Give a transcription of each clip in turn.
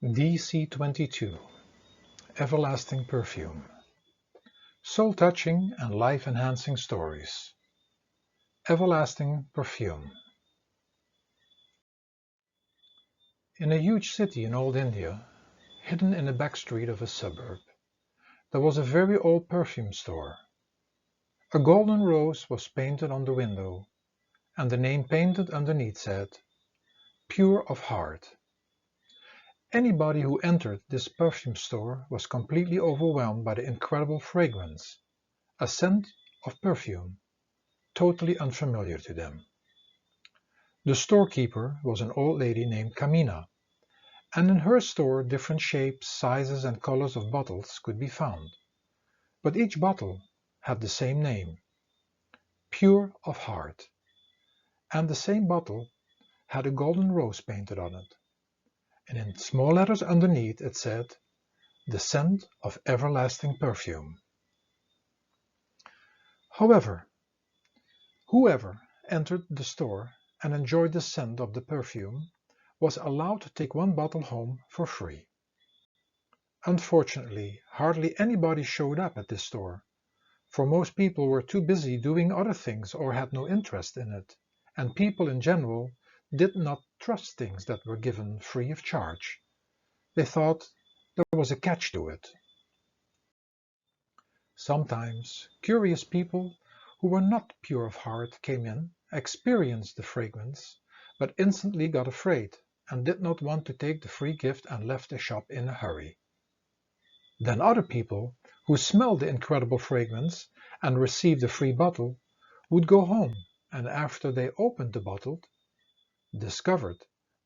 Dc22 Everlasting Perfume. Soul-touching and life-enhancing stories. Everlasting Perfume. In a huge city in old India, hidden in a back street of a suburb, there was a very old perfume store. A golden rose was painted on the window, and the name painted underneath said, "Pure of heart." Anybody who entered this perfume store was completely overwhelmed by the incredible fragrance, a scent of perfume, totally unfamiliar to them. The storekeeper was an old lady named Kamina, and in her store different shapes, sizes and colors of bottles could be found. But each bottle had the same name, Pure of Heart, and the same bottle had a golden rose painted on it. And in small letters underneath it said, "The scent of everlasting perfume." However, whoever entered the store and enjoyed the scent of the perfume was allowed to take one bottle home for free. Unfortunately, hardly anybody showed up at this store, for most people were too busy doing other things or had no interest in it, and people in general did not trust things that were given free of charge. They thought there was a catch to it. Sometimes curious people who were not pure of heart came in, experienced the fragrance, but instantly got afraid and did not want to take the free gift and left the shop in a hurry. Then other people who smelled the incredible fragrance and received the free bottle would go home, and after they opened the bottle, discovered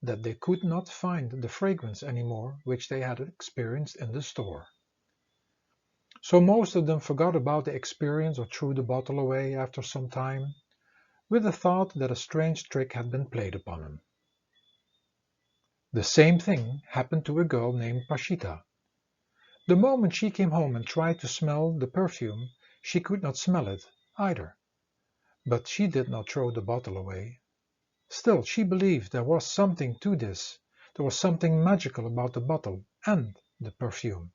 that they could not find the fragrance anymore which they had experienced in the store. So most of them forgot about the experience or threw the bottle away after some time, with the thought that a strange trick had been played upon them. The same thing happened to a girl named Pashita. The moment she came home and tried to smell the perfume, she could not smell it either. But she did not throw the bottle away. Still, she believed there was something to this. There was something magical about the bottle and the perfume.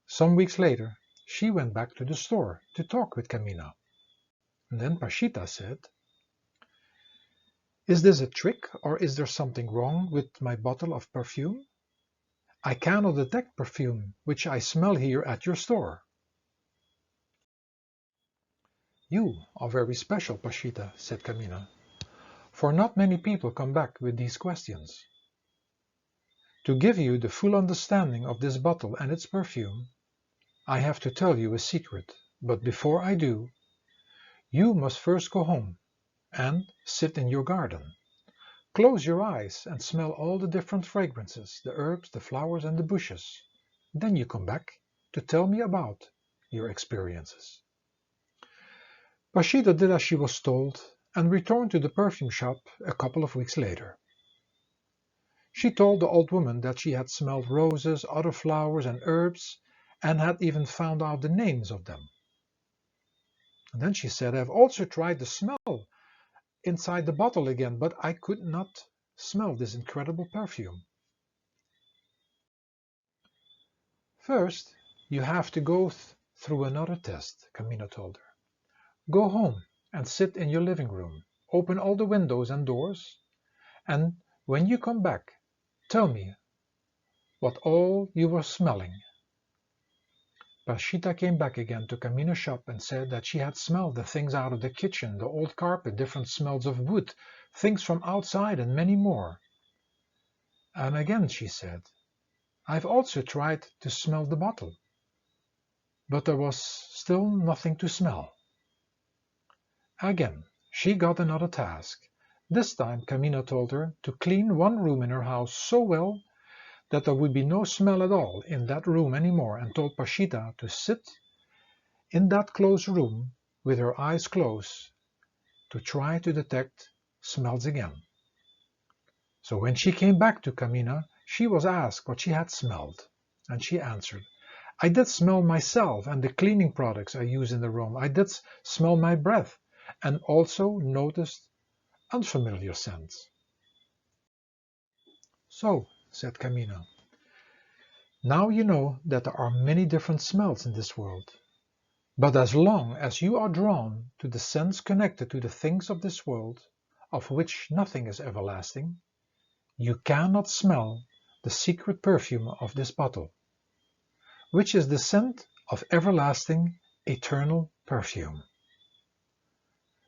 Some weeks later, she went back to the store to talk with Kamina. And then Pashita said, "Is this a trick, or is there something wrong with my bottle of perfume? I cannot detect perfume which I smell here at your store." "You are very special, Pashita," said Kamina, "for not many people come back with these questions. To give you the full understanding of this bottle and its perfume, I have to tell you a secret, but before I do, you must first go home and sit in your garden. Close your eyes and smell all the different fragrances, the herbs, the flowers and the bushes. Then you come back to tell me about your experiences." Pashita did as she was told and returned to the perfume shop a couple of weeks later. She told the old woman that she had smelled roses, other flowers and herbs, and had even found out the names of them. And then she said, "I've also tried the smell inside the bottle again, but I could not smell this incredible perfume." "First, you have to go through another test," Kamina told her. "Go home and sit in your living room, open all the windows and doors, and when you come back, tell me what all you were smelling." Pashita came back again to Kamina's shop and said that she had smelled the things out of the kitchen, the old carpet, different smells of wood, things from outside and many more. And again she said, "I've also tried to smell the bottle, but there was still nothing to smell." Again, she got another task. This time Kamina told her to clean one room in her house so well that there would be no smell at all in that room anymore, and told Pashita to sit in that closed room with her eyes closed to try to detect smells again. So when she came back to Kamina, she was asked what she had smelled, and she answered, "I did smell myself and the cleaning products I use in the room. I did smell my breath and also noticed unfamiliar scents." "So," said Camina. "Now you know that there are many different smells in this world. But as long as you are drawn to the scents connected to the things of this world, of which nothing is everlasting, you cannot smell the secret perfume of this bottle, which is the scent of everlasting, eternal perfume."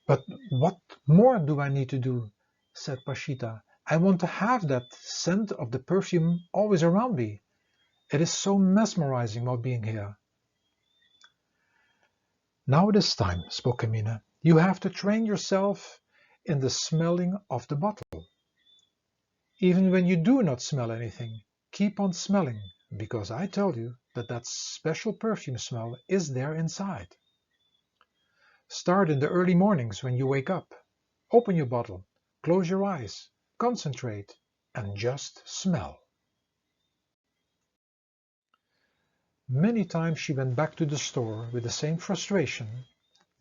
"But what more do I need to do?" said Pashita. "I want to have that scent of the perfume always around me. It is so mesmerizing while being here." "Now it is time," spoke Camina. "You have to train yourself in the smelling of the bottle. Even when you do not smell anything, keep on smelling, because I tell you that that special perfume smell is there inside. Start in the early mornings when you wake up. Open your bottle, close your eyes, concentrate, and just smell." Many times she went back to the store with the same frustration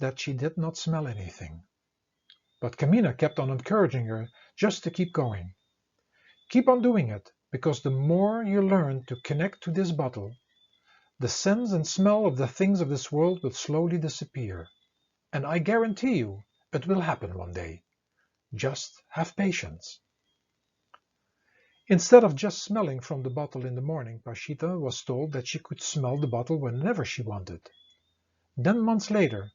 that she did not smell anything. But Camina kept on encouraging her just to keep going. "Keep on doing it, because the more you learn to connect to this bottle, the sense and smell of the things of this world will slowly disappear. And I guarantee you it will happen one day. Just have patience." Instead of just smelling from the bottle in the morning, Pashita was told that she could smell the bottle whenever she wanted. Then months later,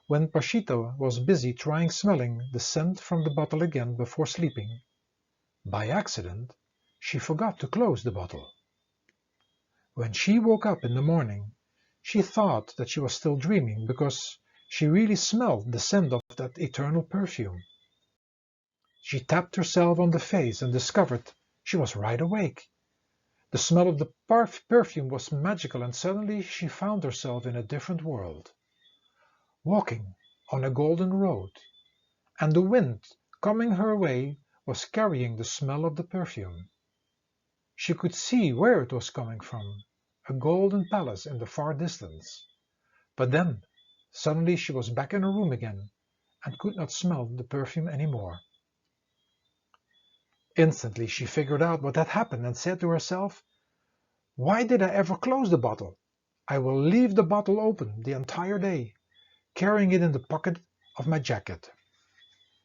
when Pashita was busy trying smelling the scent from the bottle again before sleeping, by accident, she forgot to close the bottle. When she woke up in the morning, she thought that she was still dreaming because she really smelled the scent of that eternal perfume. She tapped herself on the face and discovered she was right awake. The smell of the perfume was magical, and suddenly she found herself in a different world, walking on a golden road, and the wind coming her way was carrying the smell of the perfume. She could see where it was coming from, a golden palace in the far distance. But then, suddenly she was back in her room again and could not smell the perfume anymore. Instantly she figured out what had happened and said to herself, "Why did I ever close the bottle? I will leave the bottle open the entire day, carrying it in the pocket of my jacket."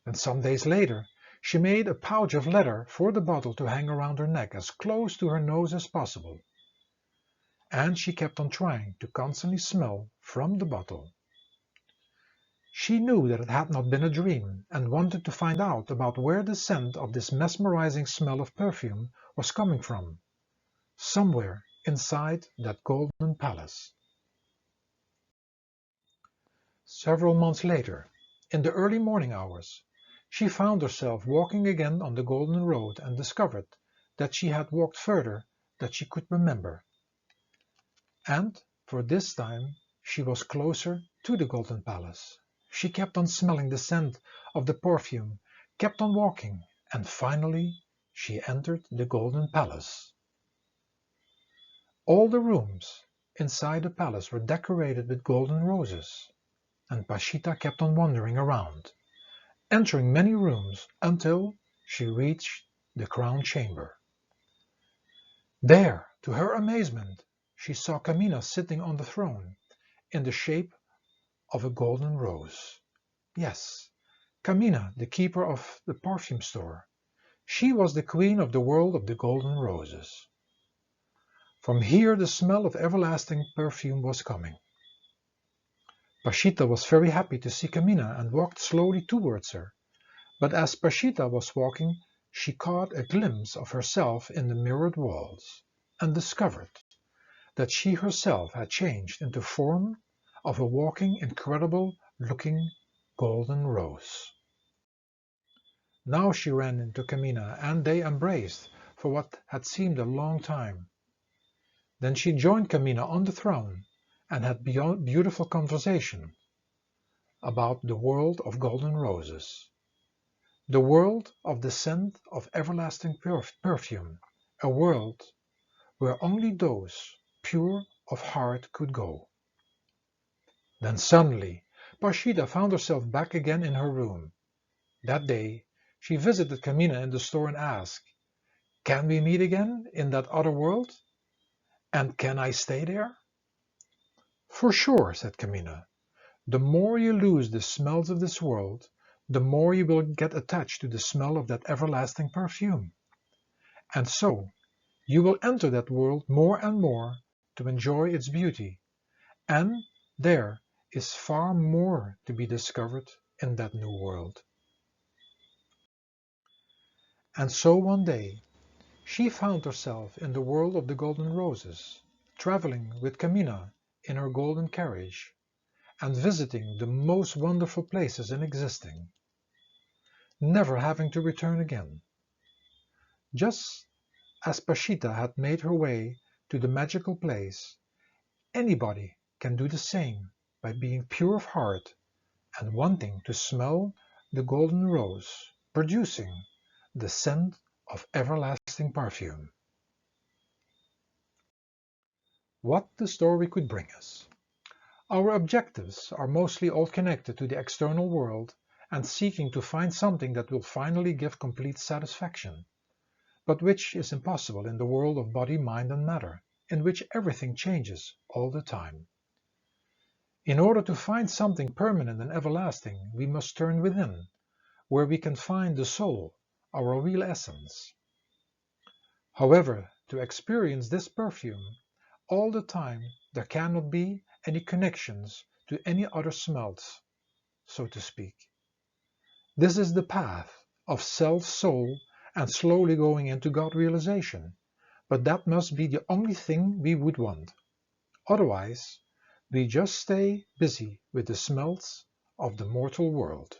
And some days later, she made a pouch of leather for the bottle to hang around her neck as close to her nose as possible. And she kept on trying to constantly smell from the bottle. She knew that it had not been a dream, and wanted to find out about where the scent of this mesmerizing smell of perfume was coming from, somewhere inside that golden palace. Several months later, in the early morning hours, she found herself walking again on the golden road and discovered that she had walked further than she could remember. And for this time she was closer to the golden palace. She kept on smelling the scent of the perfume, kept on walking, and finally she entered the golden palace. All the rooms inside the palace were decorated with golden roses, and Pashita kept on wandering around, entering many rooms until she reached the crown chamber. There, to her amazement, she saw Camina sitting on the throne, in the shape of a golden rose. Yes, Camina, the keeper of the perfume store. She was the queen of the world of the golden roses. From here the smell of everlasting perfume was coming. Pashita was very happy to see Camina and walked slowly towards her. But as Pashita was walking, she caught a glimpse of herself in the mirrored walls, and discovered that she herself had changed into form of a walking, incredible-looking golden rose. Now she ran into Camina, and they embraced for what had seemed a long time. Then she joined Camina on the throne and had beautiful conversation about the world of golden roses, the world of the scent of everlasting perfume, a world where only those pure of heart could go. Then suddenly Pashida found herself back again in her room. That day she visited Camina in the store and asked, Can we meet again in that other world? And can I stay there? For sure, said Camina. The more you lose the smells of this world, the more you will get attached to the smell of that everlasting perfume. And so you will enter that world more and more to enjoy its beauty, and there is far more to be discovered in that new world. And so one day she found herself in the world of the golden roses, traveling with Camina in her golden carriage, and visiting the most wonderful places in existing, never having to return again. Just as Pashita had made her way to the magical place, anybody can do the same by being pure of heart and wanting to smell the golden rose, producing the scent of everlasting perfume. What the story could bring us. Our objectives are mostly all connected to the external world and seeking to find something that will finally give complete satisfaction, but which is impossible in the world of body, mind and matter, in which everything changes all the time. In order to find something permanent and everlasting, we must turn within, where we can find the soul, our real essence. However, to experience this perfume all the time, there cannot be any connections to any other smells, so to speak. This is the path of self-soul and slowly going into God realization, but that must be the only thing we would want. Otherwise, we just stay busy with the smells of the mortal world.